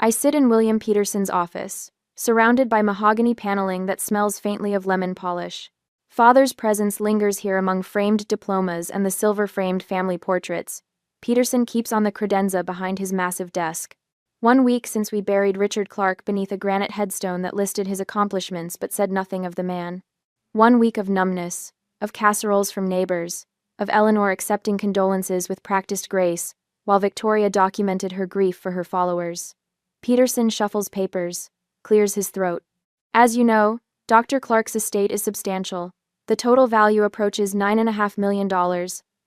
I sit in William Peterson's office, surrounded by mahogany paneling that smells faintly of lemon polish. Father's presence lingers here among framed diplomas and the silver-framed family portraits. Peterson keeps on the credenza behind his massive desk. 1 week since we buried Richard Clark beneath a granite headstone that listed his accomplishments but said nothing of the man. 1 week of numbness, of casseroles from neighbors, of Eleanor accepting condolences with practiced grace, while Victoria documented her grief for her followers. Peterson shuffles papers, clears his throat. As you know, Dr. Clark's estate is substantial. The total value approaches $9.5 million,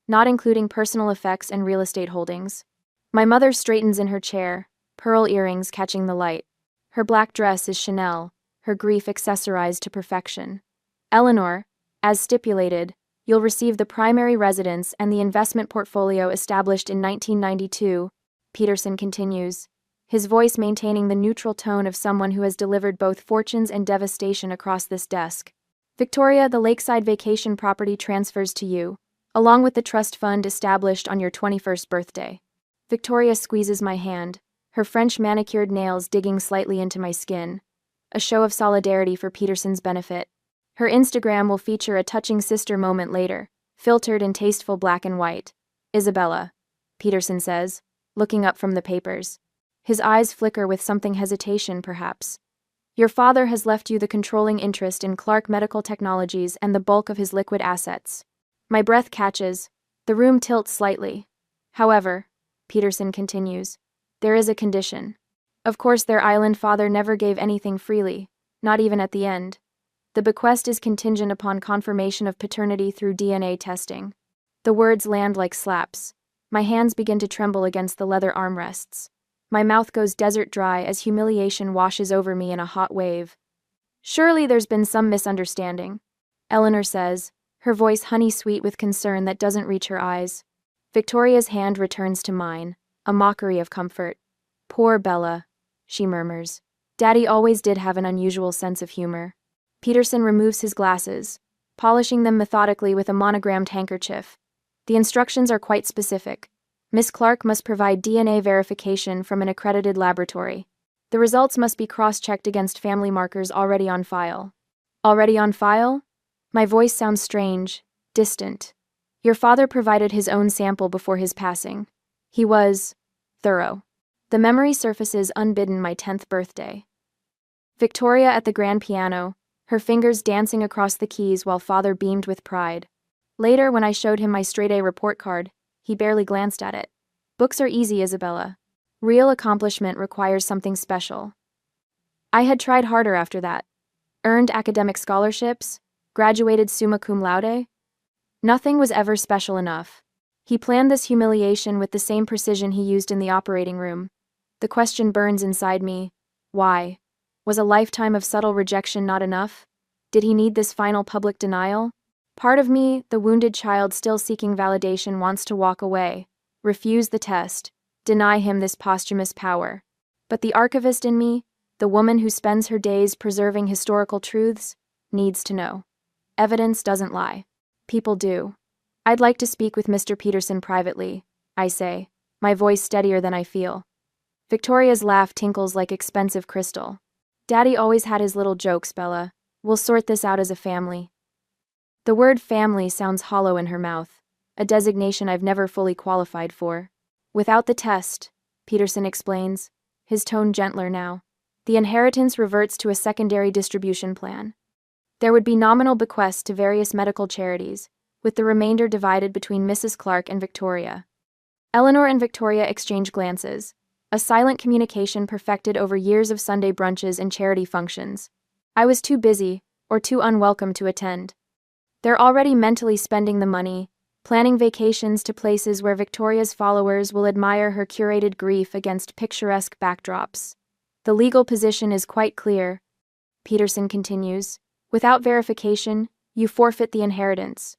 not including personal effects and real estate holdings. My mother straightens in her chair, pearl earrings catching the light. Her black dress is Chanel, her grief accessorized to perfection. Eleanor, as stipulated, you'll receive the primary residence and the investment portfolio established in 1992, Peterson continues, his voice maintaining the neutral tone of someone who has delivered both fortunes and devastation across this desk. Victoria, the lakeside vacation property transfers to you, along with the trust fund established on your 21st birthday. Victoria squeezes my hand, her French manicured nails digging slightly into my skin, a show of solidarity for Peterson's benefit. Her Instagram will feature a touching sister moment later, filtered in tasteful black and white. Isabella, Peterson says, looking up from the papers. His eyes flicker with something hesitation, perhaps. Your father has left you the controlling interest in Clark Medical Technologies and the bulk of his liquid assets. My breath catches. The room tilts slightly. However, Peterson continues, there is a condition. Of course, their island father never gave anything freely, not even at the end. The bequest is contingent upon confirmation of paternity through DNA testing. The words land like slaps. My hands begin to tremble against the leather armrests. My mouth goes desert dry as humiliation washes over me in a hot wave. Surely there's been some misunderstanding, Eleanor says, her voice honey-sweet with concern that doesn't reach her eyes. Victoria's hand returns to mine, a mockery of comfort. Poor Bella, she murmurs. Daddy always did have an unusual sense of humor. Peterson removes his glasses, polishing them methodically with a monogrammed handkerchief. The instructions are quite specific. Miss Clark must provide DNA verification from an accredited laboratory. The results must be cross-checked against family markers already on file. Already on file? My voice sounds strange, distant. Your father provided his own sample before his passing. He was thorough. The memory surfaces unbidden my 10th birthday. Victoria at the grand piano, her fingers dancing across the keys while father beamed with pride. Later, when I showed him my straight-A report card, he barely glanced at it. Books are easy, Isabella. Real accomplishment requires something special. I had tried harder after that. Earned academic scholarships, graduated summa cum laude. Nothing was ever special enough. He planned this humiliation with the same precision he used in the operating room. The question burns inside me. Why? Was a lifetime of subtle rejection not enough? Did he need this final public denial? Part of me, the wounded child still seeking validation, wants to walk away, refuse the test, deny him this posthumous power. But the archivist in me, the woman who spends her days preserving historical truths, needs to know. Evidence doesn't lie. People do. I'd like to speak with Mr. Peterson privately, I say, my voice steadier than I feel. Victoria's laugh tinkles like expensive crystal. Daddy always had his little jokes, Bella. We'll sort this out as a family. The word family sounds hollow in her mouth, a designation I've never fully qualified for. Without the test, Peterson explains, his tone gentler now, the inheritance reverts to a secondary distribution plan. There would be nominal bequests to various medical charities, with the remainder divided between Mrs. Clark and Victoria. Eleanor and Victoria exchange glances, a silent communication perfected over years of Sunday brunches and charity functions. I was too busy, or too unwelcome to attend. They're already mentally spending the money, planning vacations to places where Victoria's followers will admire her curated grief against picturesque backdrops. The legal position is quite clear, Peterson continues. Without verification, you forfeit the inheritance.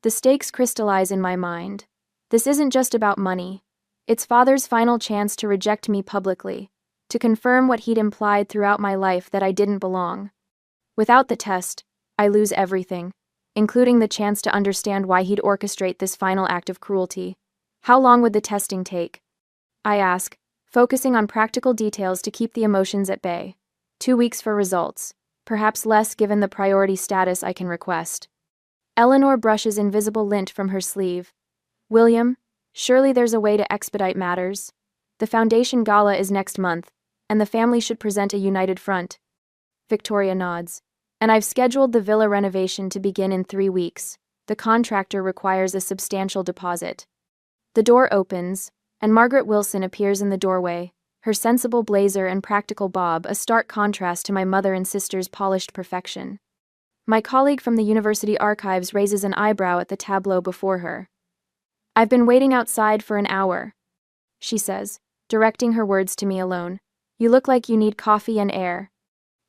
The stakes crystallize in my mind. This isn't just about money. It's father's final chance to reject me publicly, to confirm what he'd implied throughout my life, that I didn't belong. Without the test, I lose everything, including the chance to understand why he'd orchestrate this final act of cruelty. How long would the testing take? I ask, focusing on practical details to keep the emotions at bay. 2 weeks for results, perhaps less given the priority status I can request. Eleanor brushes invisible lint from her sleeve. William, surely there's a way to expedite matters. The foundation gala is next month, and the family should present a united front. Victoria nods. And I've scheduled the villa renovation to begin in 3 weeks. The contractor requires a substantial deposit. The door opens, and Margaret Wilson appears in the doorway, her sensible blazer and practical bob a stark contrast to my mother and sister's polished perfection. My colleague from the university archives raises an eyebrow at the tableau before her. I've been waiting outside for an hour, she says, directing her words to me alone. You look like you need coffee and air.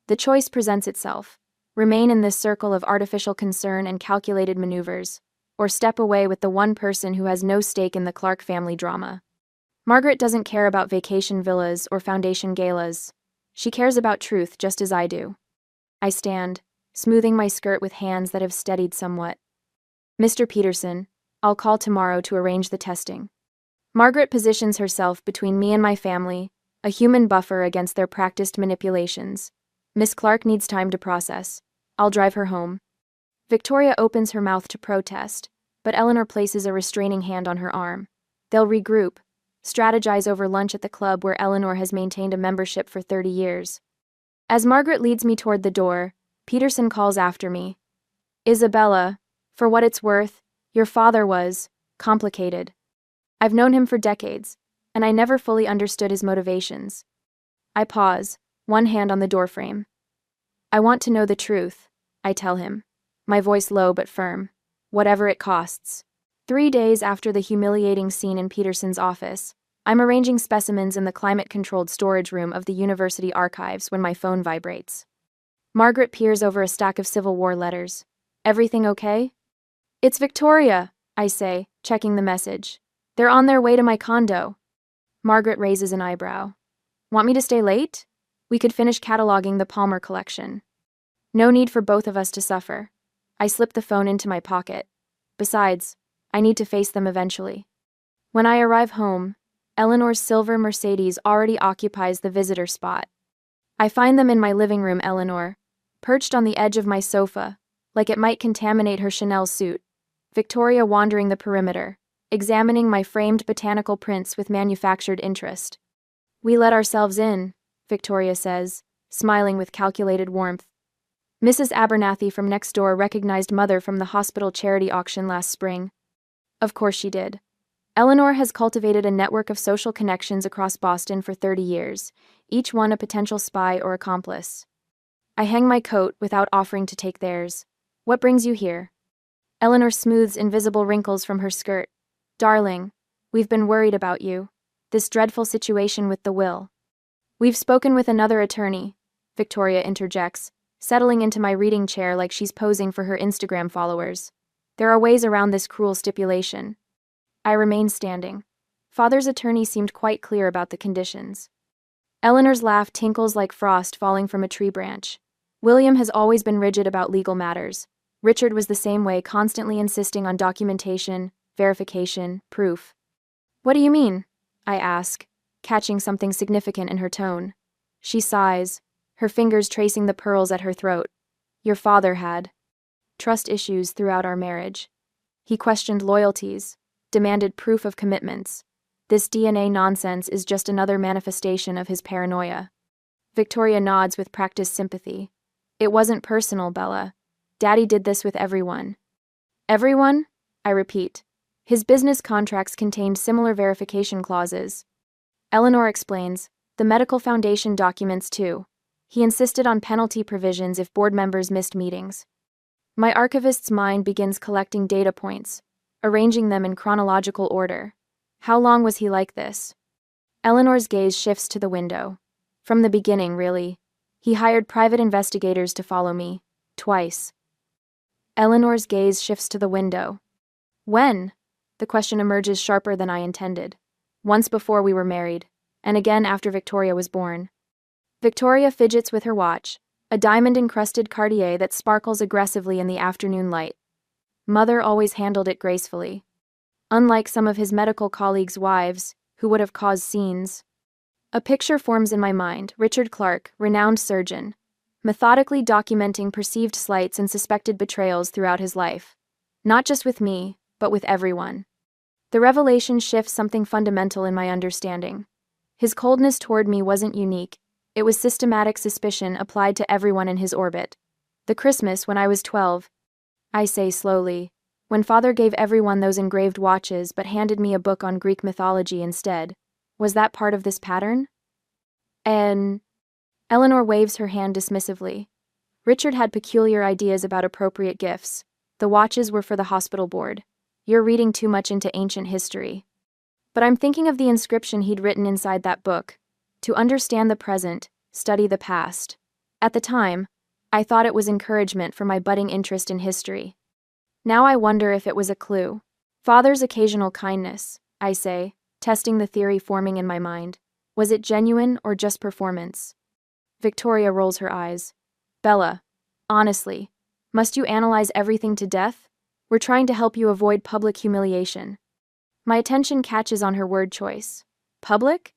The choice presents itself. Remain in this circle of artificial concern and calculated maneuvers, or step away with the one person who has no stake in the Clark family drama. Margaret doesn't care about vacation villas or foundation galas. She cares about truth just as I do. I stand, smoothing my skirt with hands that have steadied somewhat. Mr. Peterson, I'll call tomorrow to arrange the testing. Margaret positions herself between me and my family, a human buffer against their practiced manipulations. Miss Clark needs time to process. I'll drive her home. Victoria opens her mouth to protest, but Eleanor places a restraining hand on her arm. They'll regroup, strategize over lunch at the club where Eleanor has maintained a membership for 30 years. As Margaret leads me toward the door, Peterson calls after me. Isabella, for what it's worth, your father was complicated. I've known him for decades, and I never fully understood his motivations. I pause, one hand on the doorframe. I want to know the truth, I tell him, my voice low but firm, whatever it costs. 3 days after the humiliating scene in Peterson's office, I'm arranging specimens in the climate-controlled storage room of the university archives when my phone vibrates. Margaret peers over a stack of Civil War letters. Everything okay? It's Victoria, I say, checking the message. They're on their way to my condo. Margaret raises an eyebrow. Want me to stay late? We could finish cataloging the Palmer collection. No need for both of us to suffer. I slip the phone into my pocket. Besides, I need to face them eventually. When I arrive home, Eleanor's silver Mercedes already occupies the visitor spot. I find them in my living room, Eleanor, perched on the edge of my sofa, like it might contaminate her Chanel suit. Victoria wandering the perimeter, examining my framed botanical prints with manufactured interest. We let ourselves in, Victoria says, smiling with calculated warmth. Mrs. Abernathy from next door recognized Mother from the hospital charity auction last spring. Of course she did. Eleanor has cultivated a network of social connections across Boston for 30 years, each one a potential spy or accomplice. I hang my coat without offering to take theirs. What brings you here? Eleanor smooths invisible wrinkles from her skirt. Darling, we've been worried about you. This dreadful situation with the will. We've spoken with another attorney, Victoria interjects, settling into my reading chair like she's posing for her Instagram followers. There are ways around this cruel stipulation. I remain standing. Father's attorney seemed quite clear about the conditions. Eleanor's laugh tinkles like frost falling from a tree branch. William has always been rigid about legal matters. Richard was the same way, constantly insisting on documentation, verification, proof. What do you mean? I ask, catching something significant in her tone. She sighs, her fingers tracing the pearls at her throat. Your father had trust issues throughout our marriage. He questioned loyalties, demanded proof of commitments. This DNA nonsense is just another manifestation of his paranoia. Victoria nods with practiced sympathy. It wasn't personal, Bella. Daddy did this with everyone. Everyone? I repeat. His business contracts contained similar verification clauses. Eleanor explains, the medical foundation documents too. He insisted on penalty provisions if board members missed meetings. My archivist's mind begins collecting data points, arranging them in chronological order. How long was he like this? Eleanor's gaze shifts to the window. From the beginning, really. He hired private investigators to follow me. Twice. Eleanor's gaze shifts to the window. When? The question emerges sharper than I intended. Once before we were married, and again after Victoria was born. Victoria fidgets with her watch, a diamond-encrusted Cartier that sparkles aggressively in the afternoon light. Mother always handled it gracefully. Unlike some of his medical colleagues' wives, who would have caused scenes. A picture forms in my mind: Richard Clark, renowned surgeon, methodically documenting perceived slights and suspected betrayals throughout his life. Not just with me, but with everyone. The revelation shifts something fundamental in my understanding. His coldness toward me wasn't unique, it was systematic suspicion applied to everyone in his orbit. The Christmas when I was 12, I say slowly, when Father gave everyone those engraved watches but handed me a book on Greek mythology instead, was that part of this pattern? And Eleanor waves her hand dismissively. Richard had peculiar ideas about appropriate gifts. The watches were for the hospital board. You're reading too much into ancient history. But I'm thinking of the inscription he'd written inside that book. To understand the present, study the past. At the time, I thought it was encouragement for my budding interest in history. Now I wonder if it was a clue. Father's occasional kindness, I say, testing the theory forming in my mind. Was it genuine or just performance? Victoria rolls her eyes. Bella, honestly, must you analyze everything to death? We're trying to help you avoid public humiliation. My attention catches on her word choice. Public?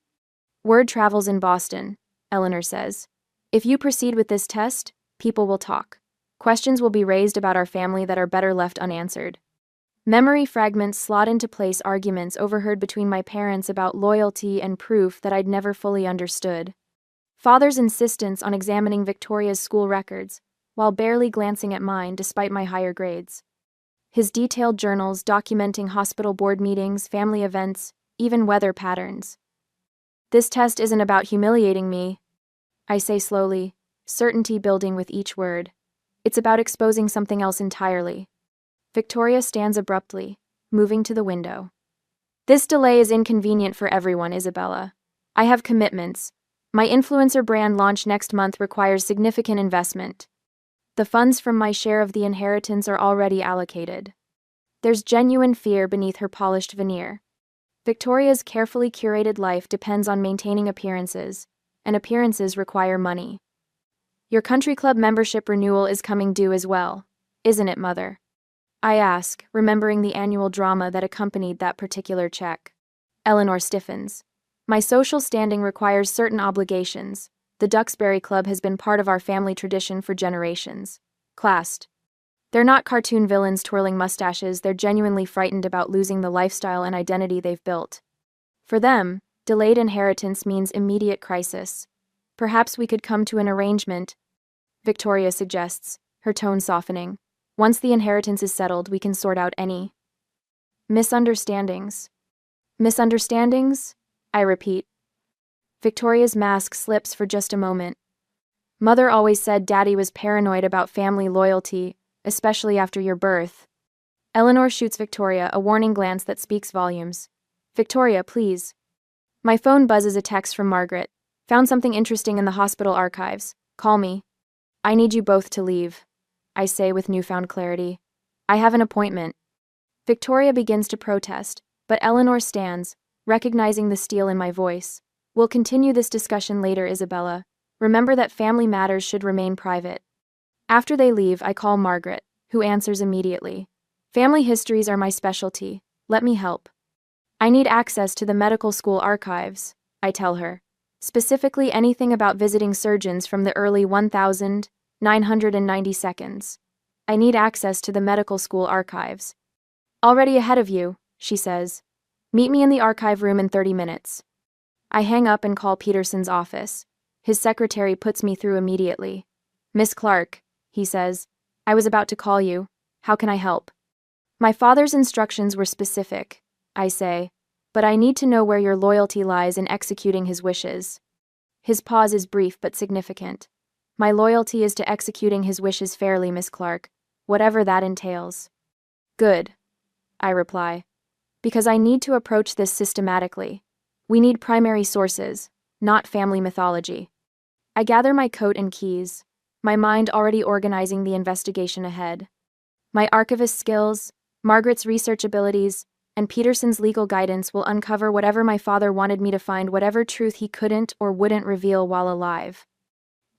Word travels in Boston, Eleanor says. If you proceed with this test, people will talk. Questions will be raised about our family that are better left unanswered. Memory fragments slot into place arguments overheard between my parents about loyalty and proof that I'd never fully understood. Father's insistence on examining Victoria's school records, while barely glancing at mine despite my higher grades. His detailed journals documenting hospital board meetings, family events, even weather patterns. This test isn't about humiliating me, I say slowly, certainty building with each word. It's about exposing something else entirely. Victoria stands abruptly, moving to the window. This delay is inconvenient for everyone, Isabella. I have commitments. My influencer brand launch next month requires significant investment. The funds from my share of the inheritance are already allocated. There's genuine fear beneath her polished veneer. Victoria's carefully curated life depends on maintaining appearances, and appearances require money. Your country club membership renewal is coming due as well, isn't it, Mother? I ask, remembering the annual drama that accompanied that particular check. Eleanor stiffens. My social standing requires certain obligations. The Duxbury Club has been part of our family tradition for generations. Classed. They're not cartoon villains twirling mustaches, they're genuinely frightened about losing the lifestyle and identity they've built. For them, delayed inheritance means immediate crisis. Perhaps we could come to an arrangement, Victoria suggests, her tone softening. Once the inheritance is settled, we can sort out any misunderstandings. Misunderstandings? I repeat. Victoria's mask slips for just a moment. Mother always said Daddy was paranoid about family loyalty, especially after your birth. Eleanor shoots Victoria a warning glance that speaks volumes. Victoria, please. My phone buzzes a text from Margaret. Found something interesting in the hospital archives. Call me. I need you both to leave, I say with newfound clarity. I have an appointment. Victoria begins to protest, but Eleanor stands, recognizing the steel in my voice. We'll continue this discussion later, Isabella. Remember that family matters should remain private. After they leave, I call Margaret, who answers immediately. Family histories are my specialty. Let me help. I need access to the medical school archives, I tell her. Specifically anything about visiting surgeons from the early 1992. I need access to the medical school archives. Already ahead of you, she says. Meet me in the archive room in 30 minutes. I hang up and call Peterson's office. His secretary puts me through immediately. Miss Clark, he says, I was about to call you. How can I help? My father's instructions were specific, I say, but I need to know where your loyalty lies in executing his wishes. His pause is brief but significant. My loyalty is to executing his wishes fairly, Miss Clark, whatever that entails. Good, I reply, because I need to approach this systematically. We need primary sources, not family mythology. I gather my coat and keys, my mind already organizing the investigation ahead. My archivist skills, Margaret's research abilities, and Peterson's legal guidance will uncover whatever my father wanted me to find, whatever truth he couldn't or wouldn't reveal while alive.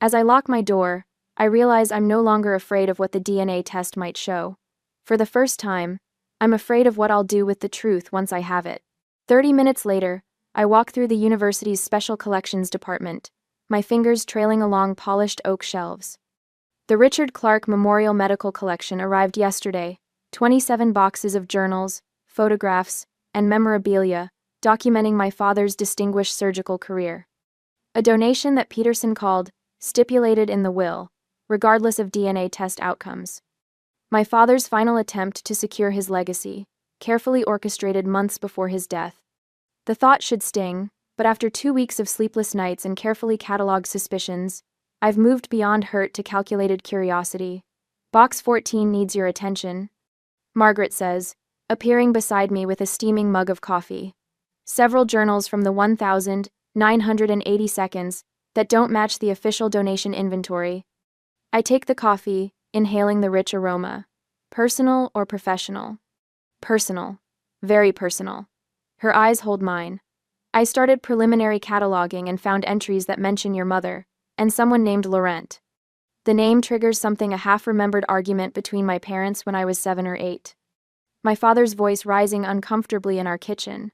As I lock my door, I realize I'm no longer afraid of what the DNA test might show. For the first time, I'm afraid of what I'll do with the truth once I have it. 30 minutes later, I walk through the university's special collections department, my fingers trailing along polished oak shelves. The Richard Clark Memorial Medical Collection arrived yesterday, 27 boxes of journals, photographs, and memorabilia, documenting my father's distinguished surgical career. A donation that Peterson called stipulated in the will, regardless of DNA test outcomes. My father's final attempt to secure his legacy, carefully orchestrated months before his death. The thought should sting, but after 2 weeks of sleepless nights and carefully catalogued suspicions, I've moved beyond hurt to calculated curiosity. Box 14 needs your attention, Margaret says, appearing beside me with a steaming mug of coffee. Several journals from the 1,980 seconds that don't match the official donation inventory. I take the coffee, inhaling the rich aroma. Personal or professional? Personal. Very personal. Her eyes hold mine. I started preliminary cataloging and found entries that mention your mother, and someone named Laurent. The name triggers something a half-remembered argument between my parents when I was 7 or 8. My father's voice rising uncomfortably in our kitchen.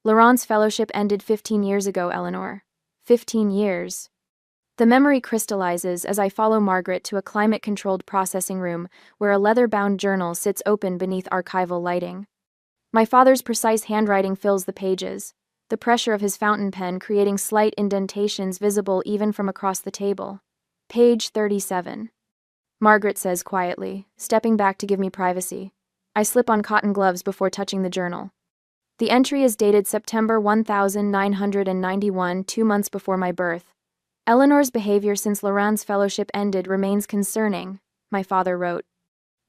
Laurent's fellowship ended 15 years ago, Eleanor. 15 years. The memory crystallizes as I follow Margaret to a climate-controlled processing room where a leather-bound journal sits open beneath archival lighting. My father's precise handwriting fills the pages, the pressure of his fountain pen creating slight indentations visible even from across the table. Page 37. Margaret says quietly, stepping back to give me privacy. I slip on cotton gloves before touching the journal. The entry is dated September 1991, 2 months before my birth. Eleanor's behavior since Laurent's fellowship ended remains concerning, my father wrote.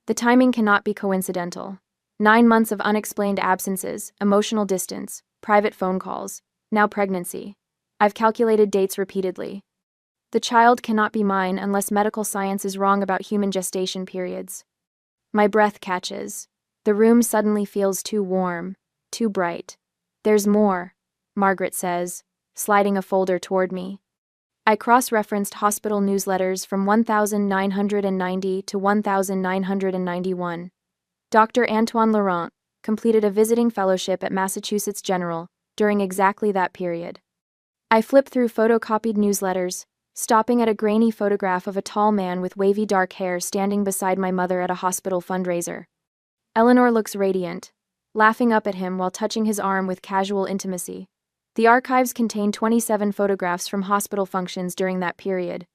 The timing cannot be coincidental. 9 months of unexplained absences, emotional distance, private phone calls, now pregnancy. I've calculated dates repeatedly. The child cannot be mine unless medical science is wrong about human gestation periods. My breath catches. The room suddenly feels too warm, too bright. There's more, Margaret says, sliding a folder toward me. I cross-referenced hospital newsletters from 1990 to 1991. Dr. Antoine Laurent completed a visiting fellowship at Massachusetts General during exactly that period. I flip through photocopied newsletters, stopping at a grainy photograph of a tall man with wavy dark hair standing beside my mother at a hospital fundraiser. Eleanor looks radiant, laughing up at him while touching his arm with casual intimacy. The archives contain 27 photographs from hospital functions during that period.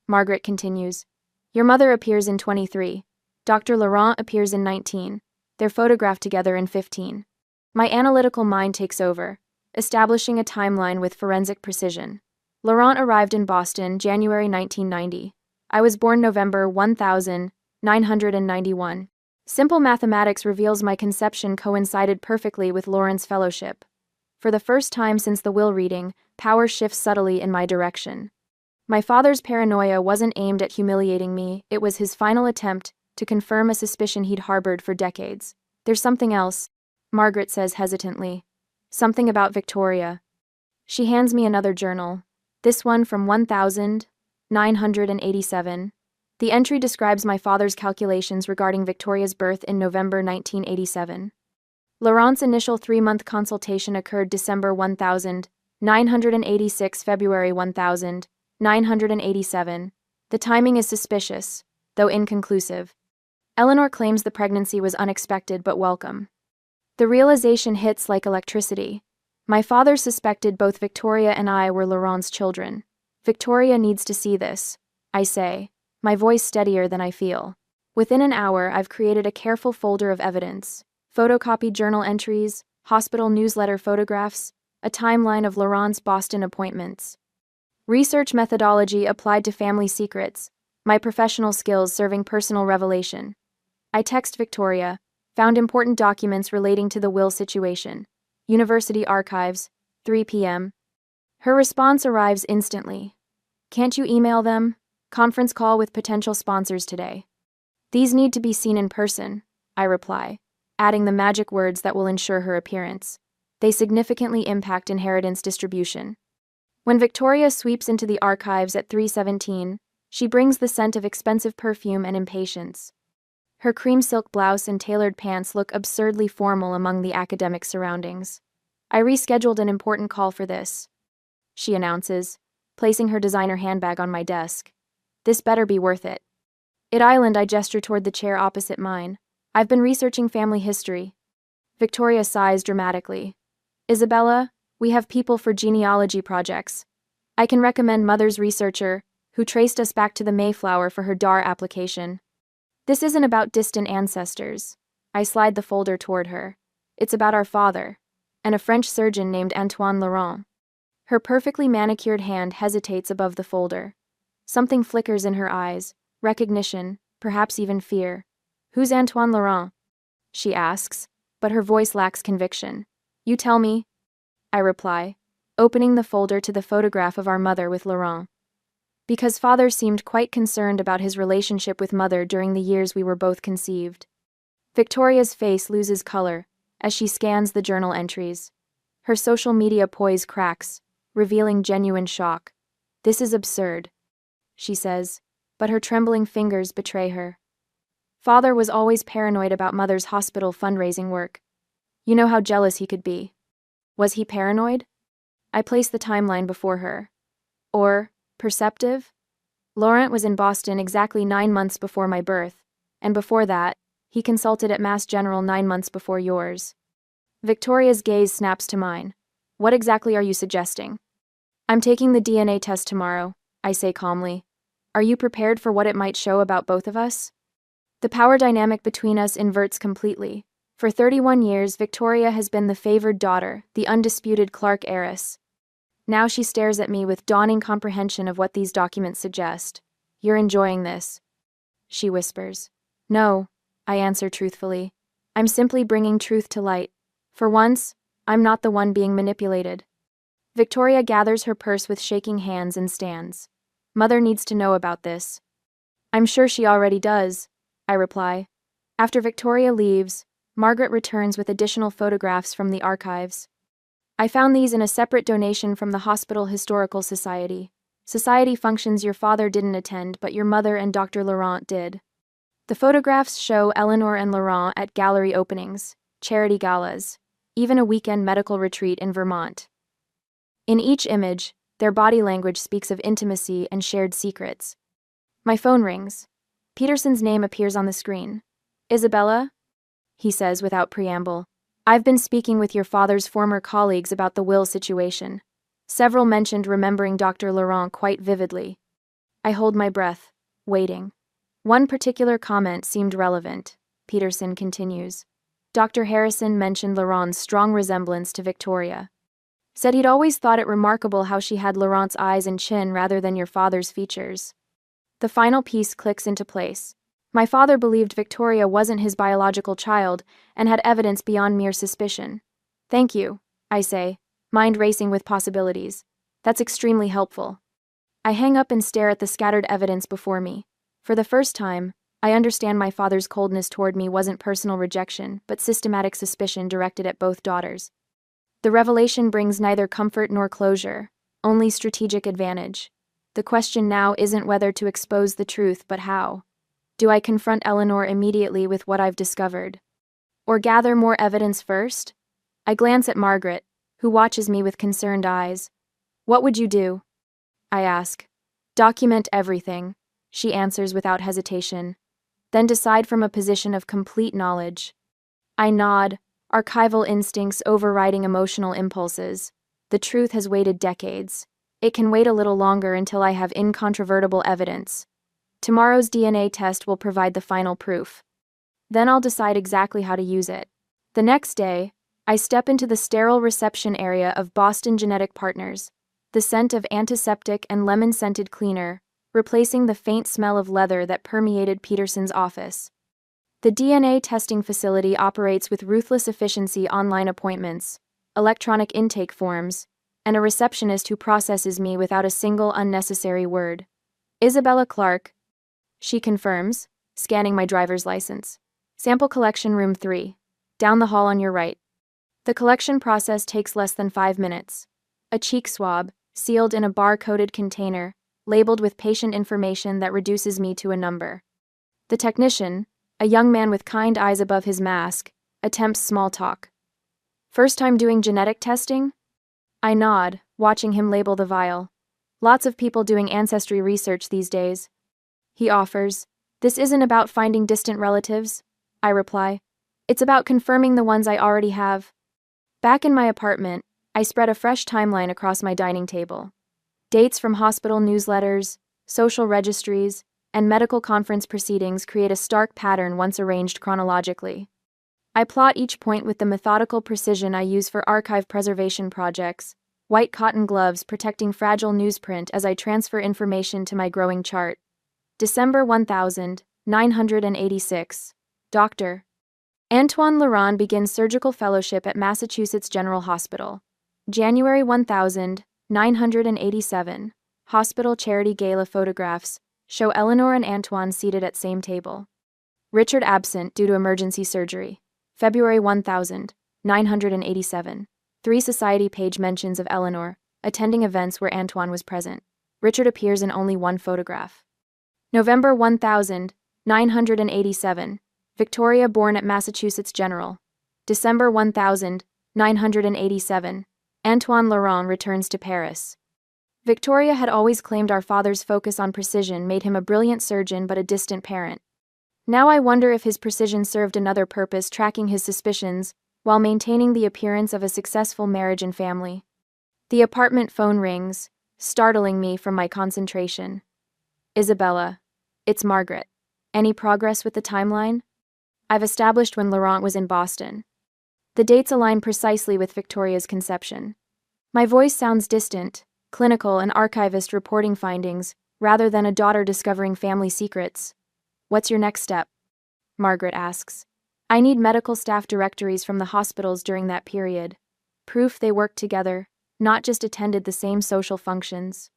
Margaret continues. Your mother appears in 23. Dr. Laurent appears in 19. They're photographed together in 15. My analytical mind takes over, establishing a timeline with forensic precision. Laurent arrived in Boston, January 1990. I was born November 1991. Simple mathematics reveals my conception coincided perfectly with Laurent's fellowship. For the first time since the will reading, power shifts subtly in my direction. My father's paranoia wasn't aimed at humiliating me, it was his final attempt to confirm a suspicion he'd harbored for decades. There's something else, Margaret says hesitantly. Something about Victoria. She hands me another journal. This one from 1987. The entry describes my father's calculations regarding Victoria's birth in November 1987. Laurent's initial 3-month consultation occurred December 1986, February 1987. The timing is suspicious, though inconclusive. Eleanor claims the pregnancy was unexpected but welcome. The realization hits like electricity. My father suspected both Victoria and I were Laurent's children. Victoria needs to see this, I say, my voice steadier than I feel. Within an hour, I've created a careful folder of evidence. Photocopied journal entries, hospital newsletter photographs, a timeline of Laurent's Boston appointments. Research methodology applied to family secrets, my professional skills serving personal revelation. I text Victoria, found important documents relating to the will situation. University archives, 3 p.m. Her response arrives instantly. Can't you email them? Conference call with potential sponsors today. These need to be seen in person, I reply, adding the magic words that will ensure her appearance. They significantly impact inheritance distribution. When Victoria sweeps into the archives at 3:17, she brings the scent of expensive perfume and impatience. Her cream silk blouse and tailored pants look absurdly formal among the academic surroundings. I rescheduled an important call for this, she announces, placing her designer handbag on my desk. This better be worth it. At Island, I gesture toward the chair opposite mine. I've been researching family history. Victoria sighs dramatically. Isabella, we have people for genealogy projects. I can recommend Mother's researcher, who traced us back to the Mayflower for her DAR application. This isn't about distant ancestors. I slide the folder toward her. It's about our father, and a French surgeon named Antoine Laurent. Her perfectly manicured hand hesitates above the folder. Something flickers in her eyes, recognition, perhaps even fear. Who's Antoine Laurent? She asks, but her voice lacks conviction. You tell me, I reply, opening the folder to the photograph of our mother with Laurent. Because father seemed quite concerned about his relationship with mother during the years we were both conceived. Victoria's face loses color as she scans the journal entries. Her social media poise cracks, revealing genuine shock. This is absurd, she says, but her trembling fingers betray her. Father was always paranoid about mother's hospital fundraising work. You know how jealous he could be. Was he paranoid? I place the timeline before her. Or, perceptive? Laurent was in Boston exactly 9 months before my birth, and before that, he consulted at Mass General 9 months before yours. Victoria's gaze snaps to mine. What exactly are you suggesting? I'm taking the DNA test tomorrow, I say calmly. Are you prepared for what it might show about both of us? The power dynamic between us inverts completely. For 31 years, Victoria has been the favored daughter, the undisputed Clark heiress. Now she stares at me with dawning comprehension of what these documents suggest. You're enjoying this, she whispers. No, I answer truthfully. I'm simply bringing truth to light. For once, I'm not the one being manipulated. Victoria gathers her purse with shaking hands and stands. Mother needs to know about this. I'm sure she already does, I reply. After Victoria leaves, Margaret returns with additional photographs from the archives. I found these in a separate donation from the Hospital Historical Society. Society functions your father didn't attend, but your mother and Dr. Laurent did. The photographs show Eleanor and Laurent at gallery openings, charity galas, even a weekend medical retreat in Vermont. In each image, their body language speaks of intimacy and shared secrets. My phone rings. Peterson's name appears on the screen. Isabella? He says without preamble. I've been speaking with your father's former colleagues about the will situation. Several mentioned remembering Dr. Laurent quite vividly. I hold my breath, waiting. One particular comment seemed relevant, Peterson continues. Dr. Harrison mentioned Laurent's strong resemblance to Victoria. Said he'd always thought it remarkable how she had Laurent's eyes and chin rather than your father's features. The final piece clicks into place. My father believed Victoria wasn't his biological child and had evidence beyond mere suspicion. Thank you, I say, mind racing with possibilities. That's extremely helpful. I hang up and stare at the scattered evidence before me. For the first time, I understand my father's coldness toward me wasn't personal rejection, but systematic suspicion directed at both daughters. The revelation brings neither comfort nor closure, only strategic advantage. The question now isn't whether to expose the truth, but how. Do I confront Eleanor immediately with what I've discovered? Or gather more evidence first? I glance at Margaret, who watches me with concerned eyes. What would you do? I ask. Document everything, she answers without hesitation. Then decide from a position of complete knowledge. I nod, archival instincts overriding emotional impulses. The truth has waited decades. It can wait a little longer until I have incontrovertible evidence. Tomorrow's DNA test will provide the final proof. Then I'll decide exactly how to use it. The next day, I step into the sterile reception area of Boston Genetic Partners, the scent of antiseptic and lemon-scented cleaner, replacing the faint smell of leather that permeated Peterson's office. The DNA testing facility operates with ruthless efficiency: online appointments, electronic intake forms, and a receptionist who processes me without a single unnecessary word. Isabella Clark, she confirms, scanning my driver's license. Sample collection room 3. Down the hall on your right. The collection process takes less than 5 minutes. A cheek swab, sealed in a bar-coded container, labeled with patient information that reduces me to a number. The technician, a young man with kind eyes above his mask, attempts small talk. First time doing genetic testing? I nod, watching him label the vial. Lots of people doing ancestry research these days. He offers. This isn't about finding distant relatives, I reply. It's about confirming the ones I already have. Back in my apartment, I spread a fresh timeline across my dining table. Dates from hospital newsletters, social registries, and medical conference proceedings create a stark pattern once arranged chronologically. I plot each point with the methodical precision I use for archive preservation projects, white cotton gloves protecting fragile newsprint as I transfer information to my growing chart. December 1986. Dr. Antoine Laurent begins surgical fellowship at Massachusetts General Hospital. January 1987. Hospital charity gala photographs show Eleanor and Antoine seated at same table. Richard absent due to emergency surgery. February 1987. 3 society page mentions of Eleanor attending events where Antoine was present. Richard appears in only one photograph. November 1987. Victoria born at Massachusetts General. December 1987. Antoine Laurent returns to Paris. Victoria had always claimed our father's focus on precision made him a brilliant surgeon but a distant parent. Now I wonder if his precision served another purpose, tracking his suspicions while maintaining the appearance of a successful marriage and family. The apartment phone rings, startling me from my concentration. Isabella. It's Margaret. Any progress with the timeline? I've established when Laurent was in Boston. The dates align precisely with Victoria's conception. My voice sounds distant, clinical, and archivist reporting findings, rather than a daughter discovering family secrets. What's your next step? Margaret asks. I need medical staff directories from the hospitals during that period. Proof they worked together, not just attended the same social functions.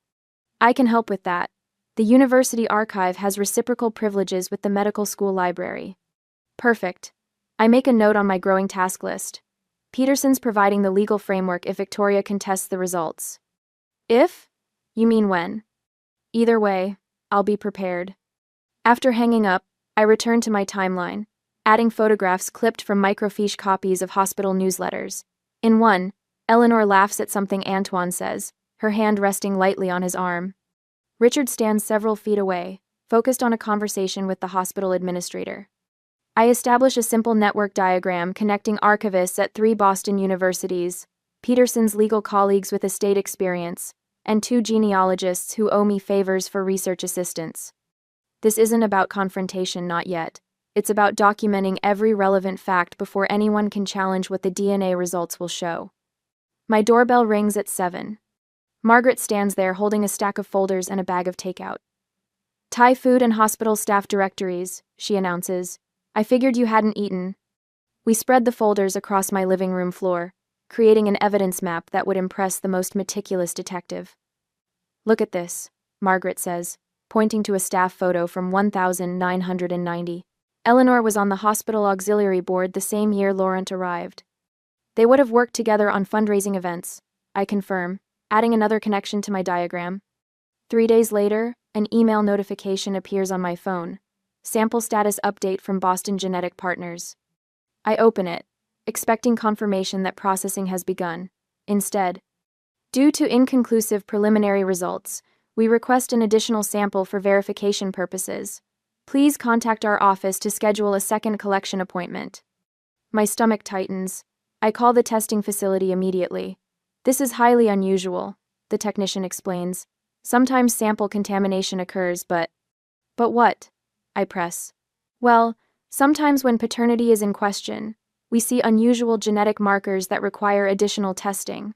I can help with that. The university archive has reciprocal privileges with the medical school library. Perfect. I make a note on my growing task list. Peterson's providing the legal framework if Victoria contests the results. If? You mean when? Either way, I'll be prepared. After hanging up, I return to my timeline, adding photographs clipped from microfiche copies of hospital newsletters. In one, Eleanor laughs at something Antoine says, her hand resting lightly on his arm. Richard stands several feet away, focused on a conversation with the hospital administrator. I establish a simple network diagram connecting archivists at 3 Boston universities, Peterson's legal colleagues with estate experience, and 2 genealogists who owe me favors for research assistance. This isn't about confrontation, not yet. It's about documenting every relevant fact before anyone can challenge what the DNA results will show. My doorbell rings at 7. Margaret stands there holding a stack of folders and a bag of takeout. Thai food and hospital staff directories, she announces. I figured you hadn't eaten. We spread the folders across my living room floor, creating an evidence map that would impress the most meticulous detective. Look at this, Margaret says, pointing to a staff photo from 1990. Eleanor was on the hospital auxiliary board the same year Laurent arrived. They would have worked together on fundraising events, I confirm, adding another connection to my diagram. 3 days later, an email notification appears on my phone. Sample status update from Boston Genetic Partners. I open it, expecting confirmation that processing has begun. Instead, due to inconclusive preliminary results, we request an additional sample for verification purposes. Please contact our office to schedule a second collection appointment. My stomach tightens. I call the testing facility immediately. This is highly unusual, the technician explains. Sometimes sample contamination occurs, but what? I press. Well, sometimes when paternity is in question, we see unusual genetic markers that require additional testing.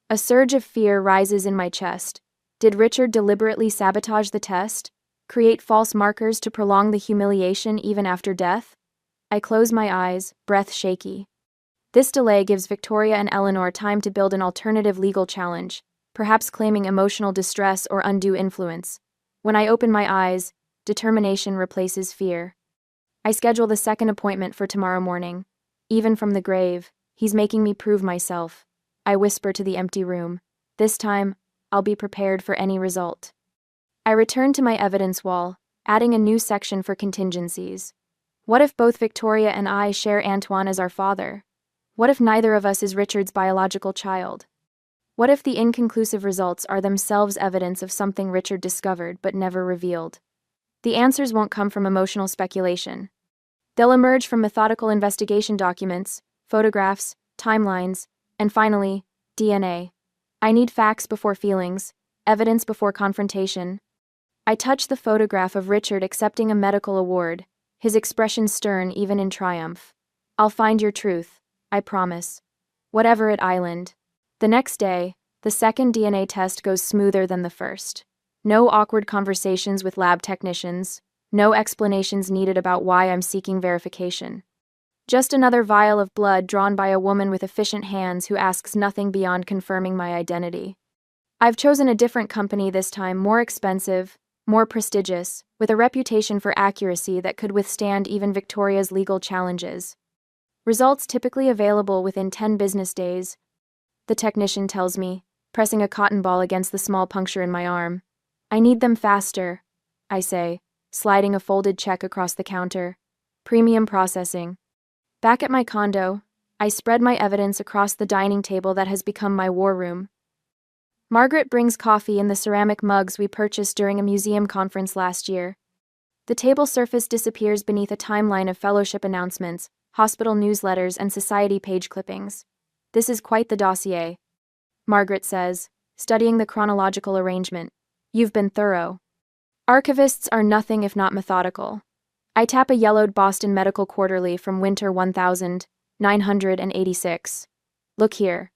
A surge of fear rises in my chest. Did Richard deliberately sabotage the test? Create false markers to prolong the humiliation even after death? I close my eyes, breath shaky. This delay gives Victoria and Eleanor time to build an alternative legal challenge, perhaps claiming emotional distress or undue influence. When I open my eyes, determination replaces fear. I schedule the second appointment for tomorrow morning. Even from the grave, he's making me prove myself. I whisper to the empty room. This time, I'll be prepared for any result. I return to my evidence wall, adding a new section for contingencies. What if both Victoria and I share Antoine as our father? What if neither of us is Richard's biological child? What if the inconclusive results are themselves evidence of something Richard discovered but never revealed? The answers won't come from emotional speculation. They'll emerge from methodical investigation documents, photographs, timelines, and finally, DNA. I need facts before feelings, evidence before confrontation. I touch the photograph of Richard accepting a medical award, his expression stern even in triumph. I'll find your truth, I promise. Whatever it island. The next day, the second DNA test goes smoother than the first. No awkward conversations with lab technicians, no explanations needed about why I'm seeking verification. Just another vial of blood drawn by a woman with efficient hands who asks nothing beyond confirming my identity. I've chosen a different company this time, more expensive, more prestigious, with a reputation for accuracy that could withstand even Victoria's legal challenges. Results typically available within 10 business days. The technician tells me, pressing a cotton ball against the small puncture in my arm. I need them faster, I say, sliding a folded check across the counter. Premium processing. Back at my condo, I spread my evidence across the dining table that has become my war room. Margaret brings coffee in the ceramic mugs we purchased during a museum conference last year. The table surface disappears beneath a timeline of fellowship announcements, hospital newsletters, and society page clippings. This is quite the dossier, Margaret says, studying the chronological arrangement. You've been thorough. Archivists are nothing if not methodical. I tap a yellowed Boston Medical Quarterly from winter 1986. Look here.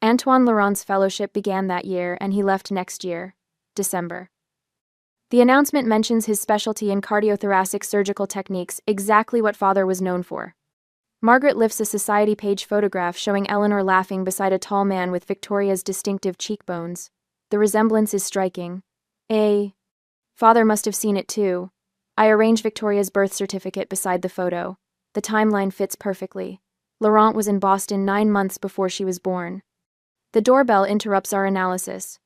Antoine Laurent's fellowship began that year and he left next year, December. The announcement mentions his specialty in cardiothoracic surgical techniques, exactly what father was known for. Margaret lifts a society page photograph showing Eleanor laughing beside a tall man with Victoria's distinctive cheekbones. The resemblance is striking. Father must have seen it too. I arrange Victoria's birth certificate beside the photo. The timeline fits perfectly. Laurent was in Boston 9 months before she was born. The doorbell interrupts our analysis.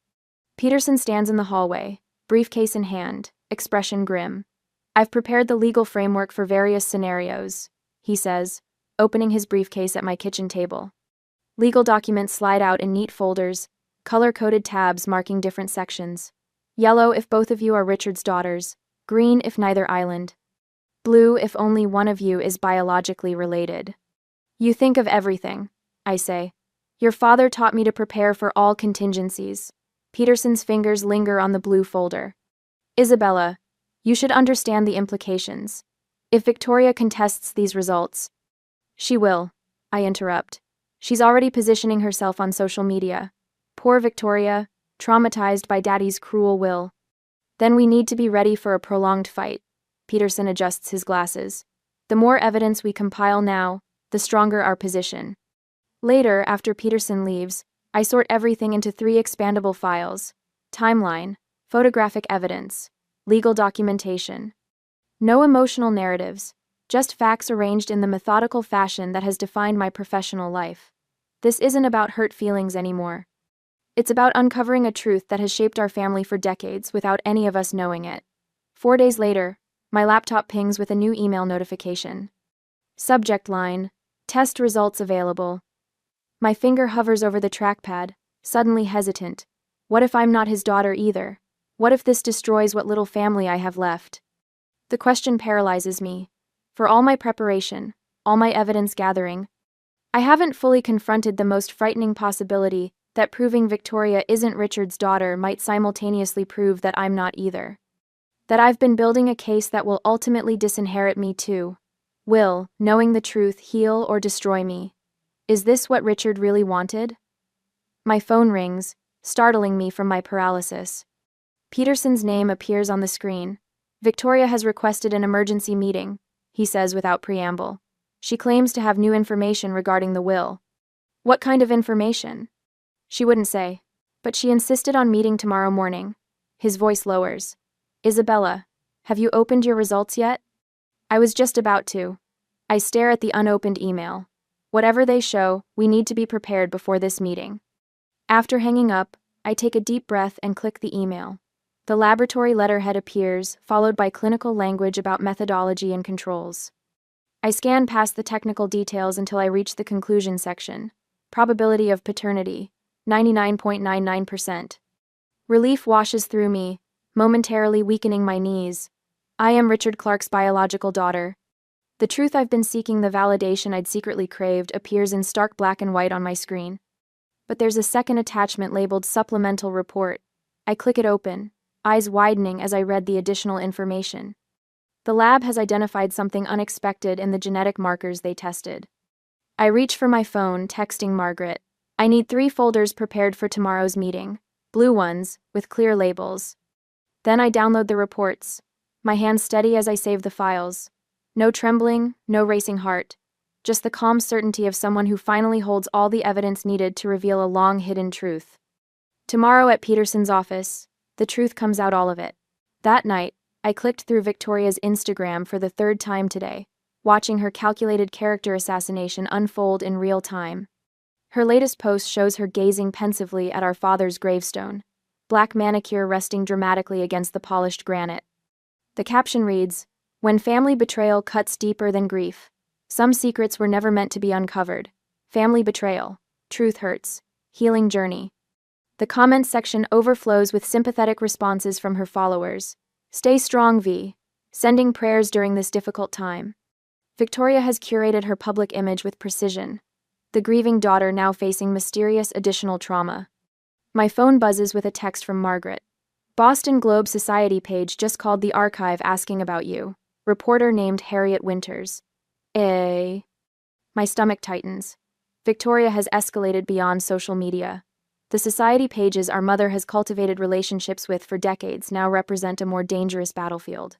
Peterson stands in the hallway, briefcase in hand, expression grim. I've prepared the legal framework for various scenarios, he says, opening his briefcase at my kitchen table. Legal documents slide out in neat folders, color-coded tabs marking different sections. Yellow if both of you are Richard's daughters, green if neither island, blue if only one of you is biologically related. You think of everything, I say. Your father taught me to prepare for all contingencies. Peterson's fingers linger on the blue folder. Isabella, you should understand the implications. If Victoria contests these results, she will, I interrupt. She's already positioning herself on social media. Poor Victoria, traumatized by Daddy's cruel will. Then we need to be ready for a prolonged fight. Peterson adjusts his glasses. The more evidence we compile now, the stronger our position. Later, after Peterson leaves, I sort everything into 3 expandable files: timeline, photographic evidence, legal documentation. No emotional narratives, just facts arranged in the methodical fashion that has defined my professional life. This isn't about hurt feelings anymore. It's about uncovering a truth that has shaped our family for decades without any of us knowing it. 4 days later, my laptop pings with a new email notification. Subject line: test results available. My finger hovers over the trackpad, suddenly hesitant. What if I'm not his daughter either? What if this destroys what little family I have left? The question paralyzes me. For all my preparation, all my evidence gathering, I haven't fully confronted the most frightening possibility that proving Victoria isn't Richard's daughter might simultaneously prove that I'm not either. That I've been building a case that will ultimately disinherit me too. Will, knowing the truth, heal or destroy me? Is this what Richard really wanted? My phone rings, startling me from my paralysis. Peterson's name appears on the screen. Victoria has requested an emergency meeting, he says without preamble. She claims to have new information regarding the will. What kind of information? She wouldn't say, but she insisted on meeting tomorrow morning. His voice lowers. Isabella, have you opened your results yet? I was just about to. I stare at the unopened email. Whatever they show, we need to be prepared before this meeting. After hanging up, I take a deep breath and click the email. The laboratory letterhead appears, followed by clinical language about methodology and controls. I scan past the technical details until I reach the conclusion section. Probability of paternity, 99.99%. Relief washes through me, momentarily weakening my knees. I am Richard Clark's biological daughter. The truth I've been seeking, the validation I'd secretly craved, appears in stark black and white on my screen. But there's a second attachment labeled Supplemental Report. I click it open, eyes widening as I read the additional information. The lab has identified something unexpected in the genetic markers they tested. I reach for my phone, texting Margaret. I need 3 folders prepared for tomorrow's meeting. Blue ones, with clear labels. Then I download the reports. My hands steady as I save the files. No trembling, no racing heart. Just the calm certainty of someone who finally holds all the evidence needed to reveal a long-hidden truth. Tomorrow at Peterson's office, the truth comes out, all of it. That night, I clicked through Victoria's Instagram for the 3rd time today, watching her calculated character assassination unfold in real time. Her latest post shows her gazing pensively at our father's gravestone, black manicure resting dramatically against the polished granite. The caption reads, "When family betrayal cuts deeper than grief. Some secrets were never meant to be uncovered. Family betrayal. Truth hurts. Healing journey." The comments section overflows with sympathetic responses from her followers. "Stay strong, V. Sending prayers during this difficult time." Victoria has curated her public image with precision, the grieving daughter now facing mysterious additional trauma. My phone buzzes with a text from Margaret. "Boston Globe Society page just called the archive asking about you. Reporter named Harriet Winters." My stomach tightens. Victoria has escalated beyond social media. The society pages our mother has cultivated relationships with for decades now represent a more dangerous battlefield.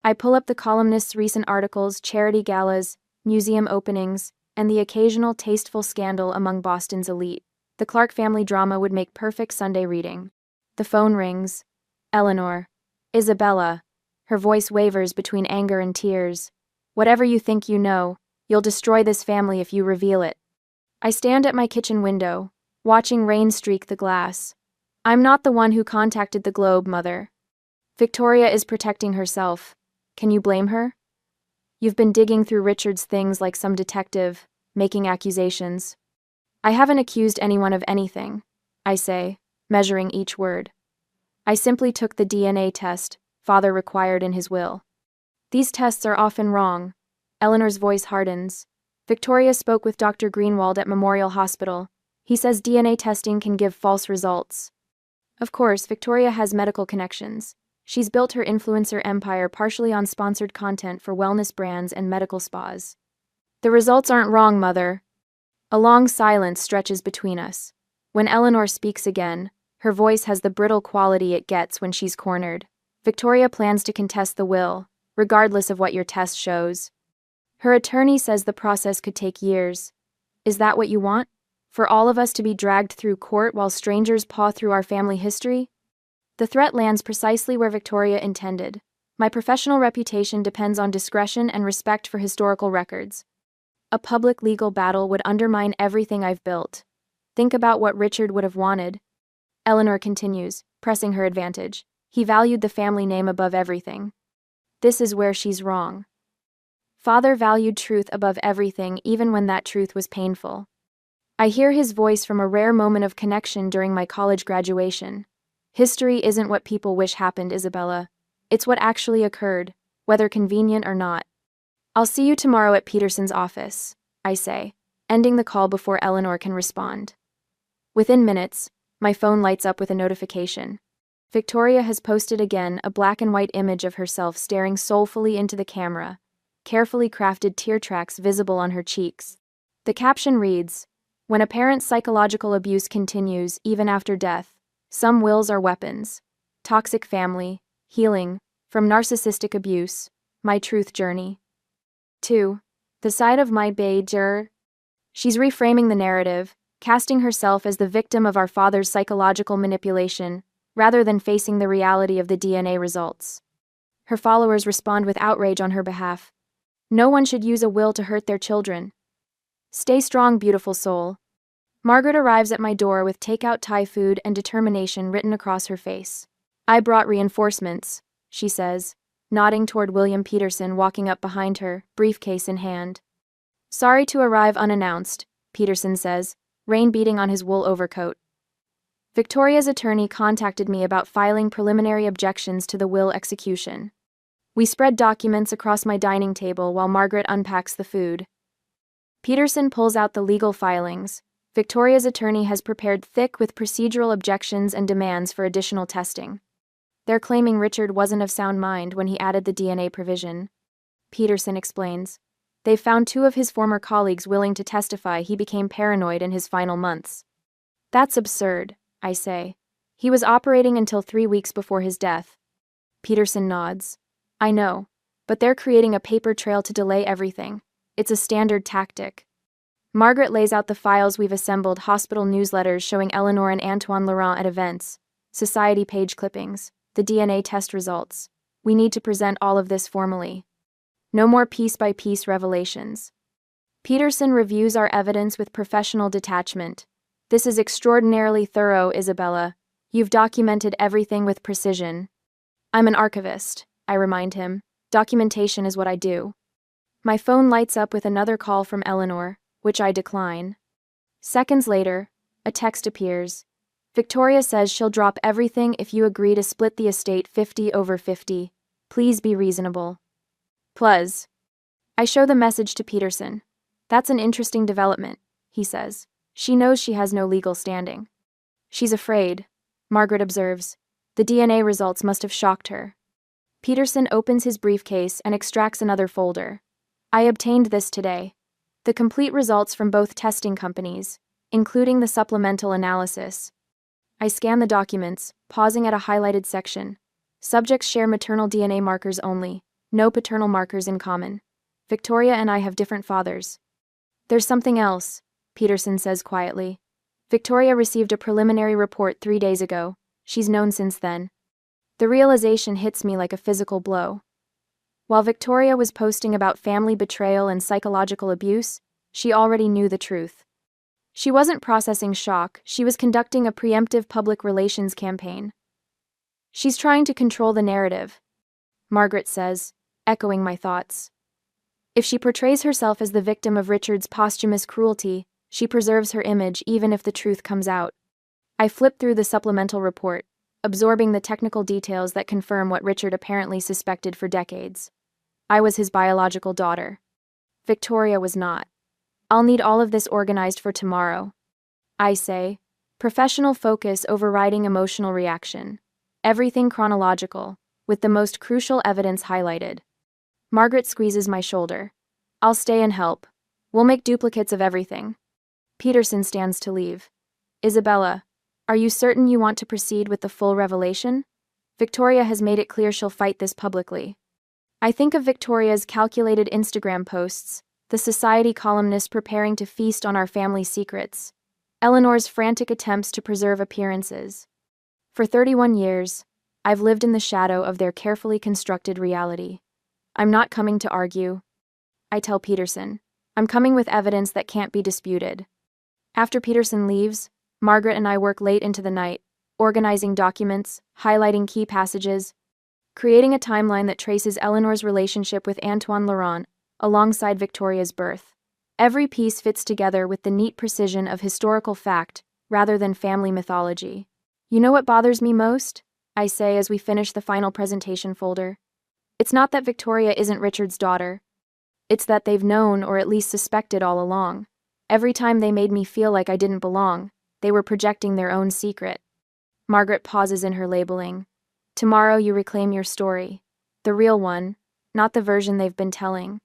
I pull up the columnists' recent articles, charity galas, museum openings, and the occasional tasteful scandal among Boston's elite. The Clark family drama would make perfect Sunday reading. The phone rings. Eleanor. "Isabella." Her voice wavers between anger and tears. "Whatever you think you know, you'll destroy this family if you reveal it." I stand at my kitchen window, watching rain streak the glass. "I'm not the one who contacted the Globe, Mother. Victoria is protecting herself. Can you blame her? You've been digging through Richard's things like some detective, making accusations." "I haven't accused anyone of anything," I say, measuring each word. "I simply took the DNA test Father required in his will." "These tests are often wrong." Eleanor's voice hardens. "Victoria spoke with Dr. Greenwald at Memorial Hospital. He says DNA testing can give false results." Of course, Victoria has medical connections. She's built her influencer empire partially on sponsored content for wellness brands and medical spas. "The results aren't wrong, Mother." A long silence stretches between us. When Eleanor speaks again, her voice has the brittle quality it gets when she's cornered. "Victoria plans to contest the will, regardless of what your test shows. Her attorney says the process could take years. Is that what you want? For all of us to be dragged through court while strangers paw through our family history?" The threat lands precisely where Victoria intended. My professional reputation depends on discretion and respect for historical records. A public legal battle would undermine everything I've built. Think about what Richard would have wanted. Eleanor continues, pressing her advantage. He valued the family name above everything. This is where she's wrong. Father valued truth above everything, even when that truth was painful. I hear his voice from a rare moment of connection during my college graduation. "History isn't what people wish happened, Isabella. It's what actually occurred, whether convenient or not." "I'll see you tomorrow at Peterson's office," I say, ending the call before Eleanor can respond. Within minutes, my phone lights up with a notification. Victoria has posted again a black and white image of herself staring soulfully into the camera, carefully crafted tear tracks visible on her cheeks. The caption reads, "When a parent's psychological abuse continues even after death, some wills are weapons. Toxic family, healing, from narcissistic abuse, my truth journey." 2. The side of my betrayal. She's reframing the narrative, casting herself as the victim of our father's psychological manipulation, rather than facing the reality of the DNA results. Her followers respond with outrage on her behalf. No one should use a will to hurt their children. Stay strong, beautiful soul. Margaret arrives at my door with takeout Thai food and determination written across her face. "I brought reinforcements," she says, nodding toward William Peterson walking up behind her, briefcase in hand. Sorry to arrive unannounced, Peterson says, rain beating on his wool overcoat. Victoria's attorney contacted me about filing preliminary objections to the will execution. We spread documents across my dining table while Margaret unpacks the food. Peterson pulls out the legal filings. Victoria's attorney has prepared thick with procedural objections and demands for additional testing. They're claiming Richard wasn't of sound mind when he added the DNA provision. Peterson explains. They've found 2 of his former colleagues willing to testify he became paranoid in his final months. That's absurd, I say. He was operating until 3 weeks before his death. Peterson nods. I know, but they're creating a paper trail to delay everything. It's a standard tactic. Margaret lays out the files we've assembled: hospital newsletters showing Eleanor and Antoine Laurent at events, society page clippings, the DNA test results. We need to present all of this formally. No more piece-by-piece revelations. Peterson reviews our evidence with professional detachment. This is extraordinarily thorough, Isabella. You've documented everything with precision. I'm an archivist, I remind him. Documentation is what I do. My phone lights up with another call from Eleanor, which I decline. Seconds later, a text appears. Victoria says she'll drop everything if you agree to split the estate 50/50. Please be reasonable. Plus. I show the message to Peterson. That's an interesting development, he says. She knows she has no legal standing. She's afraid, Margaret observes. The DNA results must have shocked her. Peterson opens his briefcase and extracts another folder. I obtained this today. The complete results from both testing companies, including the supplemental analysis. I scan the documents, pausing at a highlighted section. Subjects share maternal DNA markers only, no paternal markers in common. Victoria and I have different fathers. There's something else, Peterson says quietly. Victoria received a preliminary report 3 days ago. She's known since then. The realization hits me like a physical blow. While Victoria was posting about family betrayal and psychological abuse, she already knew the truth. She wasn't processing shock, she was conducting a preemptive public relations campaign. She's trying to control the narrative, Margaret says, echoing my thoughts. If she portrays herself as the victim of Richard's posthumous cruelty, she preserves her image even if the truth comes out. I flip through the supplemental report, absorbing the technical details that confirm what Richard apparently suspected for decades. I was his biological daughter. Victoria was not. I'll need all of this organized for tomorrow. I say, professional focus overriding emotional reaction. Everything chronological, with the most crucial evidence highlighted. Margaret squeezes my shoulder. I'll stay and help. We'll make duplicates of everything. Peterson stands to leave. Isabella, are you certain you want to proceed with the full revelation? Victoria has made it clear she'll fight this publicly. I think of Victoria's calculated Instagram posts, the society columnist preparing to feast on our family secrets, Eleanor's frantic attempts to preserve appearances. For 31 years, I've lived in the shadow of their carefully constructed reality. I'm not coming to argue. I tell Peterson, I'm coming with evidence that can't be disputed. After Peterson leaves, Margaret and I work late into the night, organizing documents, highlighting key passages, creating a timeline that traces Eleanor's relationship with Antoine Laurent alongside Victoria's birth. Every piece fits together with the neat precision of historical fact rather than family mythology. You know what bothers me most? I say as we finish the final presentation folder. It's not that Victoria isn't Richard's daughter. It's that they've known or at least suspected all along. Every time they made me feel like I didn't belong, they were projecting their own secret. Margaret pauses in her labeling. Tomorrow you reclaim your story. The real one, not the version they've been telling.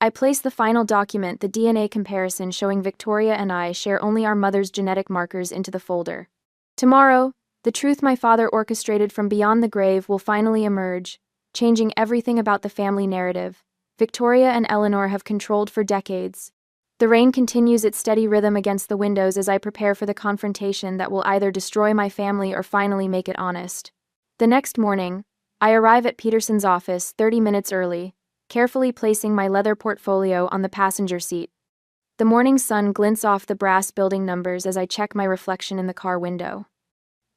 I place the final document, the DNA comparison showing Victoria and I share only our mother's genetic markers, into the folder. Tomorrow, the truth my father orchestrated from beyond the grave will finally emerge, changing everything about the family narrative Victoria and Eleanor have controlled for decades. The rain continues its steady rhythm against the windows as I prepare for the confrontation that will either destroy my family or finally make it honest. The next morning, I arrive at Peterson's office 30 minutes early, carefully placing my leather portfolio on the passenger seat. The morning sun glints off the brass building numbers as I check my reflection in the car window.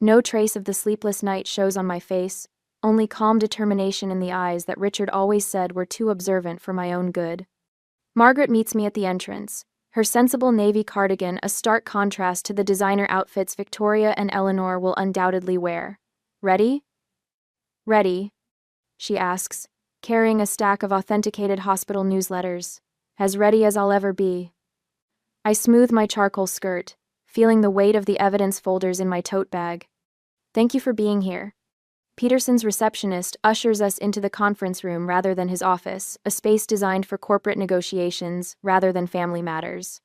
No trace of the sleepless night shows on my face, only calm determination in the eyes that Richard always said were too observant for my own good. Margaret meets me at the entrance, her sensible navy cardigan a stark contrast to the designer outfits Victoria and Eleanor will undoubtedly wear. "Ready?" "Ready," she asks, carrying a stack of authenticated hospital newsletters. "As ready as I'll ever be." I smooth my charcoal skirt, feeling the weight of the evidence folders in my tote bag. "Thank you for being here." Peterson's receptionist ushers us into the conference room rather than his office, a space designed for corporate negotiations rather than family matters.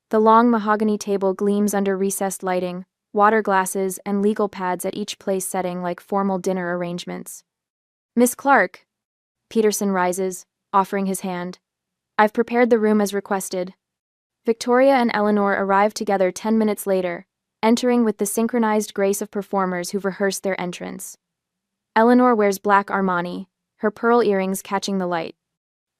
The long mahogany table gleams under recessed lighting, water glasses and legal pads at each place setting like formal dinner arrangements. "Miss Clark." Peterson rises, offering his hand. "I've prepared the room as requested." Victoria and Eleanor arrive together 10 minutes later, entering with the synchronized grace of performers who've rehearsed their entrance. Eleanor wears black Armani, her pearl earrings catching the light.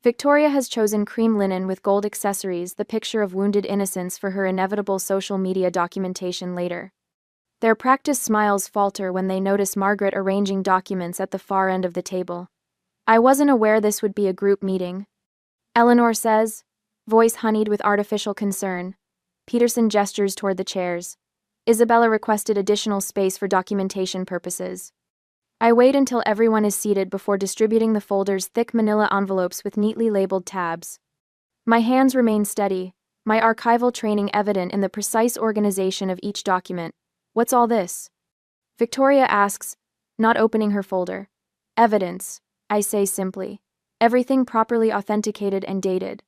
Victoria has chosen cream linen with gold accessories, the picture of wounded innocence for her inevitable social media documentation later. Their practiced smiles falter when they notice Margaret arranging documents at the far end of the table. "I wasn't aware this would be a group meeting," Eleanor says, voice honeyed with artificial concern. Peterson gestures toward the chairs. Isabella requested additional space for documentation purposes. I wait until everyone is seated before distributing the folder's thick manila envelopes with neatly labeled tabs. My hands remain steady, my archival training evident in the precise organization of each document. "What's all this?" Victoria asks, not opening her folder. "Evidence," I say simply. "Everything properly authenticated and dated."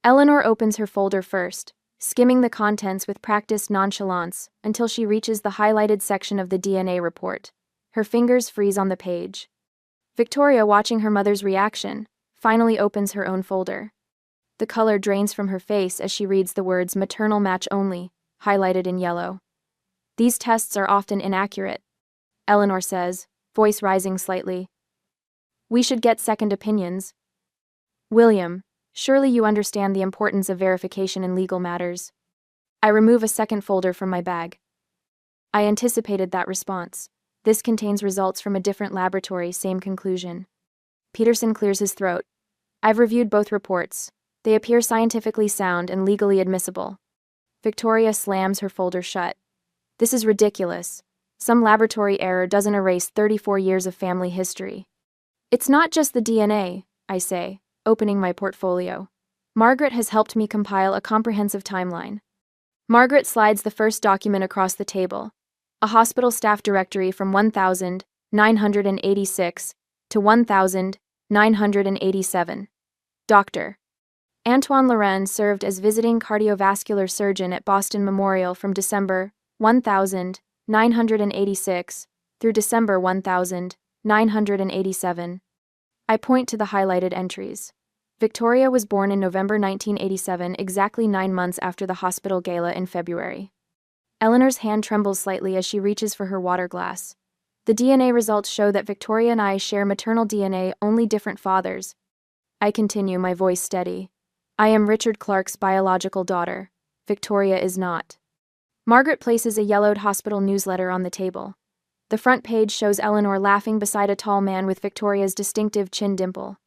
Eleanor opens her folder first, skimming the contents with practiced nonchalance until she reaches the highlighted section of the DNA report. Her fingers freeze on the page. Victoria, watching her mother's reaction, finally opens her own folder. The color drains from her face as she reads the words "maternal match only," highlighted in yellow. "These tests are often inaccurate," Eleanor says, voice rising slightly. "We should get second opinions." "William, surely you understand the importance of verification in legal matters." I remove a second folder from my bag. I anticipated that response. This contains results from a different laboratory, same conclusion. Peterson clears his throat. "I've reviewed both reports. They appear scientifically sound and legally admissible." Victoria slams her folder shut. "This is ridiculous. Some laboratory error doesn't erase 34 years of family history." "It's not just the DNA," I say, opening my portfolio. "Margaret has helped me compile a comprehensive timeline." Margaret slides the first document across the table. A hospital staff directory from 1986 to 1987. Dr. Antoine Laurent served as visiting cardiovascular surgeon at Boston Memorial from December 1986 through December 1987. I point to the highlighted entries. Victoria was born in November 1987, exactly 9 months after the hospital gala in February. Eleanor's hand trembles slightly as she reaches for her water glass. The DNA results show that Victoria and I share maternal DNA, only different fathers. I continue, my voice steady. "I am Richard Clark's biological daughter. Victoria is not." Margaret places a yellowed hospital newsletter on the table. The front page shows Eleanor laughing beside a tall man with Victoria's distinctive chin dimple.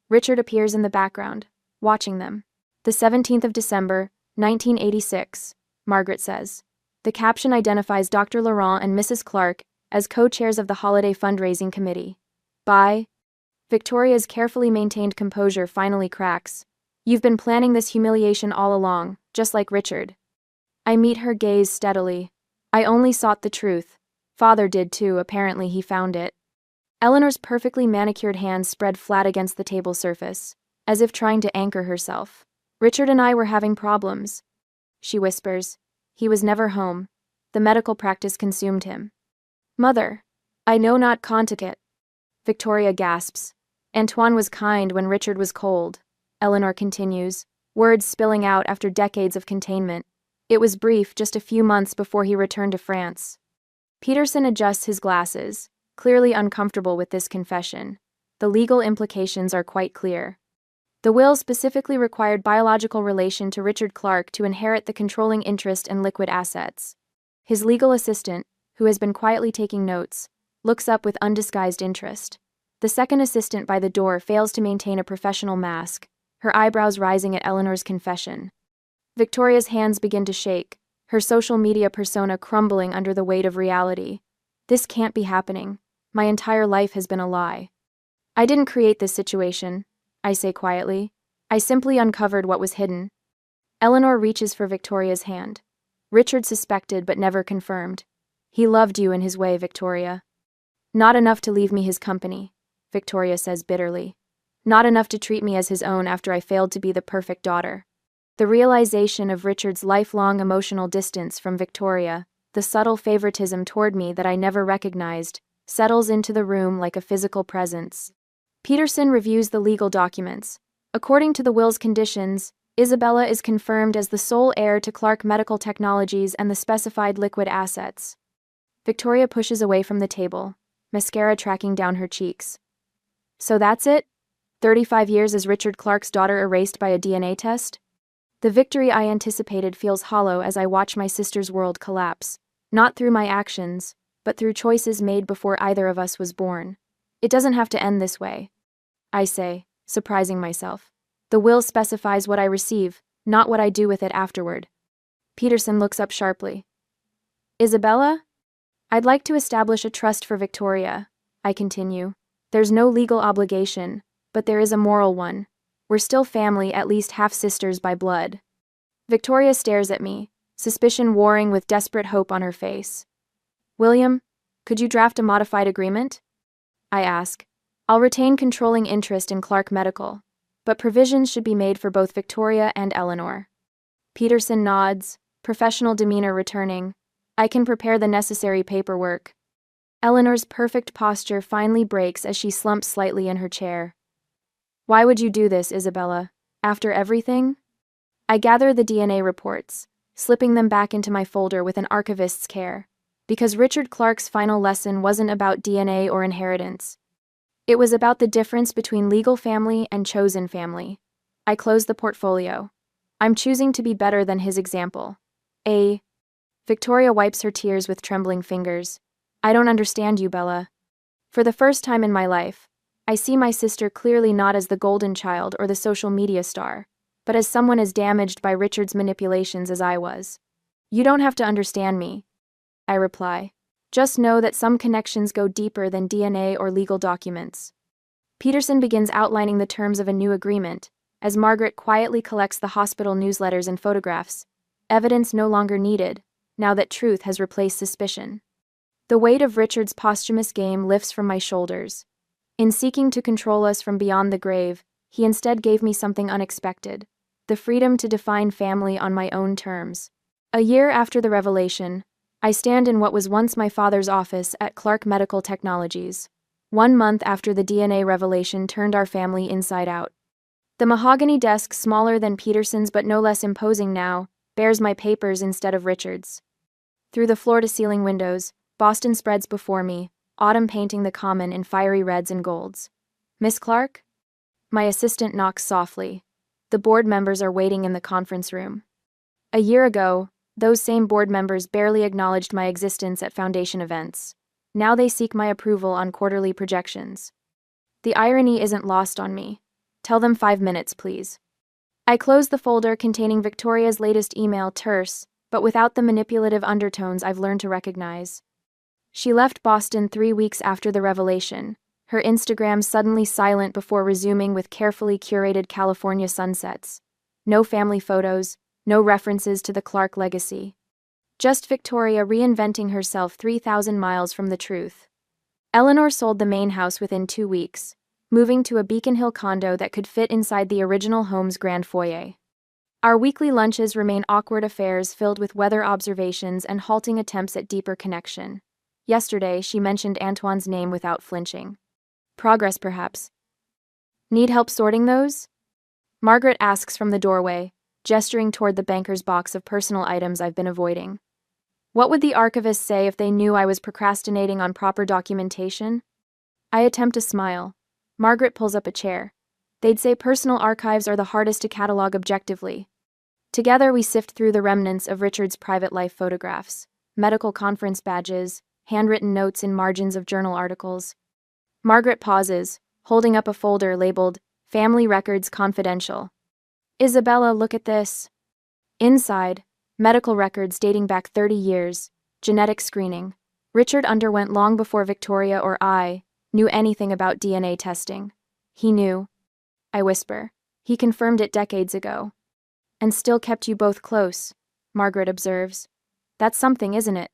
Richard appears in the background, watching them. "The 17th of December, 1986, Margaret says. The caption identifies Dr. Laurent and Mrs. Clark as co-chairs of the holiday fundraising committee. By Victoria's carefully maintained composure finally cracks. "You've been planning this humiliation all along, just like Richard." I meet her gaze steadily. "I only sought the truth. Father did too, apparently he found it." Eleanor's perfectly manicured hands spread flat against the table surface, as if trying to anchor herself. "Richard and I were having problems," she whispers. "He was never home. The medical practice consumed him." "Mother, I know not conticate." Victoria gasps. "Antoine was kind when Richard was cold," Eleanor continues, words spilling out after decades of containment. "It was brief, just a few months before he returned to France." Peterson adjusts his glasses, clearly uncomfortable with this confession. The legal implications are quite clear. The will specifically required biological relation to Richard Clark to inherit the controlling interest and liquid assets. His legal assistant, who has been quietly taking notes, looks up with undisguised interest. The second assistant by the door fails to maintain a professional mask, her eyebrows rising at Eleanor's confession. Victoria's hands begin to shake, her social media persona crumbling under the weight of reality. This can't be happening. My entire life has been a lie. I didn't create this situation, I say quietly. I simply uncovered what was hidden. Eleanor reaches for Victoria's hand. Richard suspected but never confirmed. He loved you in his way, Victoria. Not enough to leave me his company, Victoria says bitterly. Not enough to treat me as his own after I failed to be the perfect daughter. The realization of Richard's lifelong emotional distance from Victoria, the subtle favoritism toward me that I never recognized, settles into the room like a physical presence. Peterson reviews the legal documents. According to the will's conditions, Isabella is confirmed as the sole heir to Clark Medical Technologies and the specified liquid assets. Victoria pushes away from the table, mascara tracking down her cheeks. So that's it? 35 years as Richard Clark's daughter erased by a DNA test? The victory I anticipated feels hollow as I watch my sister's world collapse, not through my actions, but through choices made before either of us was born. It doesn't have to end this way, I say, surprising myself. The will specifies what I receive, not what I do with it afterward. Peterson looks up sharply. Isabella? I'd like to establish a trust for Victoria, I continue. There's no legal obligation, but there is a moral one. We're still family, at least half-sisters by blood. Victoria stares at me, suspicion warring with desperate hope on her face. William, could you draft a modified agreement? I ask. I'll retain controlling interest in Clark Medical, but provisions should be made for both Victoria and Eleanor. Peterson nods, professional demeanor returning. I can prepare the necessary paperwork. Eleanor's perfect posture finally breaks as she slumps slightly in her chair. Why would you do this, Isabella? After everything? I gather the DNA reports, slipping them back into my folder with an archivist's care. Because Richard Clark's final lesson wasn't about DNA or inheritance. It was about the difference between legal family and chosen family. I close the portfolio. I'm choosing to be better than his example. Victoria wipes her tears with trembling fingers. I don't understand you, Bella. For the first time in my life, I see my sister clearly not as the golden child or the social media star, but as someone as damaged by Richard's manipulations as I was. You don't have to understand me, I reply. Just know that some connections go deeper than DNA or legal documents. Peterson begins outlining the terms of a new agreement, as Margaret quietly collects the hospital newsletters and photographs. Evidence no longer needed, now that truth has replaced suspicion. The weight of Richard's posthumous game lifts from my shoulders. In seeking to control us from beyond the grave, he instead gave me something unexpected, the freedom to define family on my own terms. A year after the revelation, I stand in what was once my father's office at Clark Medical Technologies. 1 month after the DNA revelation turned our family inside out. The mahogany desk, smaller than Peterson's but no less imposing now, bears my papers instead of Richard's. Through the floor-to-ceiling windows, Boston spreads before me, autumn painting the common in fiery reds and golds. Miss Clark? My assistant knocks softly. The board members are waiting in the conference room. A year ago, those same board members barely acknowledged my existence at Foundation events. Now they seek my approval on quarterly projections. The irony isn't lost on me. Tell them 5 minutes, please. I close the folder containing Victoria's latest email, terse, but without the manipulative undertones I've learned to recognize. She left Boston 3 weeks after the revelation, her Instagram suddenly silent before resuming with carefully curated California sunsets. No family photos, no references to the Clark legacy. Just Victoria reinventing herself 3,000 miles from the truth. Eleanor sold the main house within 2 weeks, moving to a Beacon Hill condo that could fit inside the original home's grand foyer. Our weekly lunches remain awkward affairs filled with weather observations and halting attempts at deeper connection. Yesterday, she mentioned Antoine's name without flinching. Progress, perhaps. Need help sorting those? Margaret asks from the doorway, gesturing toward the banker's box of personal items I've been avoiding. What would the archivists say if they knew I was procrastinating on proper documentation? I attempt a smile. Margaret pulls up a chair. They'd say personal archives are the hardest to catalog objectively. Together we sift through the remnants of Richard's private life photographs, medical conference badges, handwritten notes in margins of journal articles. Margaret pauses, holding up a folder labeled, Family Records Confidential. Isabella, look at this. Inside, medical records dating back 30 years, genetic screening. Richard underwent long before Victoria or I knew anything about DNA testing. He knew. I whisper. He confirmed it decades ago. And still kept you both close, Margaret observes. That's something, isn't it?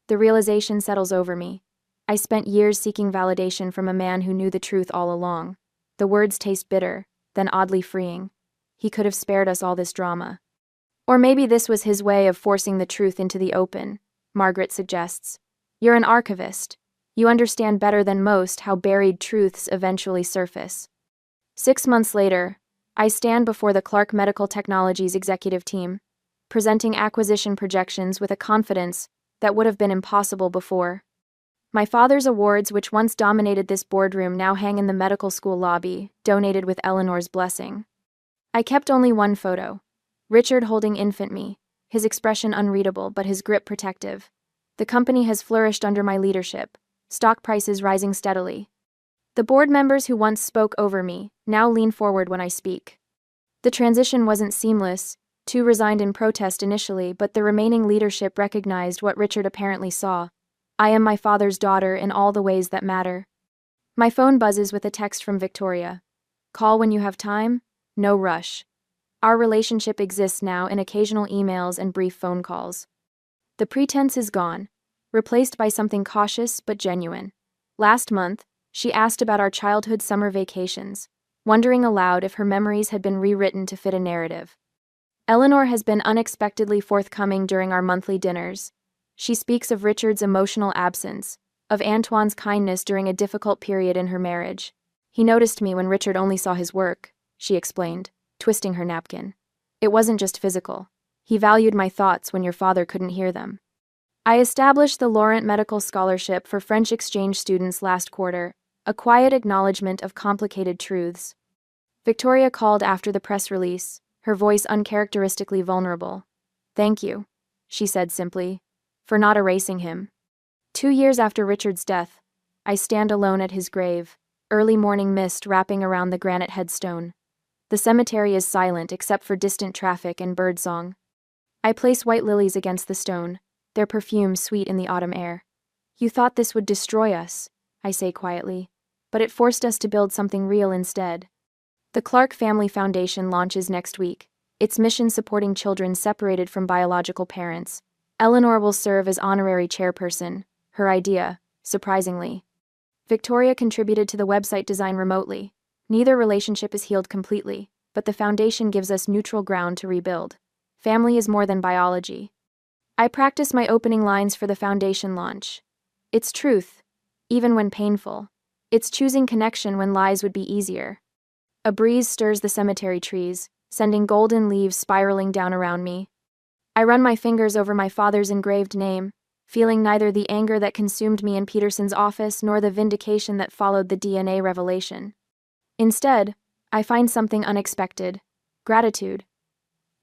The realization settles over me. I spent years seeking validation from a man who knew the truth all along. The words taste bitter, then oddly freeing. He could have spared us all this drama. Or maybe this was his way of forcing the truth into the open, Margaret suggests. You're an archivist. You understand better than most how buried truths eventually surface. 6 months later, I stand before the Clark Medical Technologies executive team, presenting acquisition projections with a confidence that would have been impossible before. My father's awards, which once dominated this boardroom, now hang in the medical school lobby, donated with Eleanor's blessing. I kept only one photo. Richard holding infant me, his expression unreadable but his grip protective. The company has flourished under my leadership, stock prices rising steadily. The board members who once spoke over me now lean forward when I speak. The transition wasn't seamless. 2 resigned in protest initially, but the remaining leadership recognized what Richard apparently saw. I am my father's daughter in all the ways that matter. My phone buzzes with a text from Victoria. Call when you have time, no rush. Our relationship exists now in occasional emails and brief phone calls. The pretense is gone, replaced by something cautious but genuine. Last month, she asked about our childhood summer vacations, wondering aloud if her memories had been rewritten to fit a narrative. Eleanor has been unexpectedly forthcoming during our monthly dinners. She speaks of Richard's emotional absence, of Antoine's kindness during a difficult period in her marriage. He noticed me when Richard only saw his work, she explained, twisting her napkin. It wasn't just physical. He valued my thoughts when your father couldn't hear them. I established the Laurent Medical Scholarship for French exchange students last quarter, a quiet acknowledgement of complicated truths. Victoria called after the press release, her voice uncharacteristically vulnerable. Thank you, she said simply, for not erasing him. 2 years after Richard's death, I stand alone at his grave, early morning mist wrapping around the granite headstone. The cemetery is silent except for distant traffic and birdsong. I place white lilies against the stone, their perfume sweet in the autumn air. You thought this would destroy us, I say quietly, but it forced us to build something real instead. The Clark Family Foundation launches next week, its mission supporting children separated from biological parents. Eleanor will serve as honorary chairperson, her idea, surprisingly. Victoria contributed to the website design remotely. Neither relationship is healed completely, but the foundation gives us neutral ground to rebuild. Family is more than biology. I practice my opening lines for the foundation launch. It's truth, even when painful. It's choosing connection when lies would be easier. A breeze stirs the cemetery trees, sending golden leaves spiraling down around me. I run my fingers over my father's engraved name, feeling neither the anger that consumed me in Peterson's office nor the vindication that followed the DNA revelation. Instead, I find something unexpected: gratitude.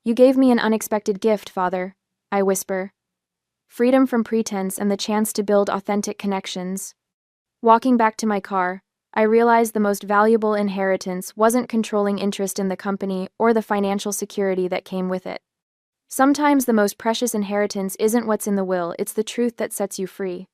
You gave me an unexpected gift, Father, I whisper. Freedom from pretense and the chance to build authentic connections. Walking back to my car, I realized the most valuable inheritance wasn't controlling interest in the company or the financial security that came with it. Sometimes the most precious inheritance isn't what's in the will, it's the truth that sets you free.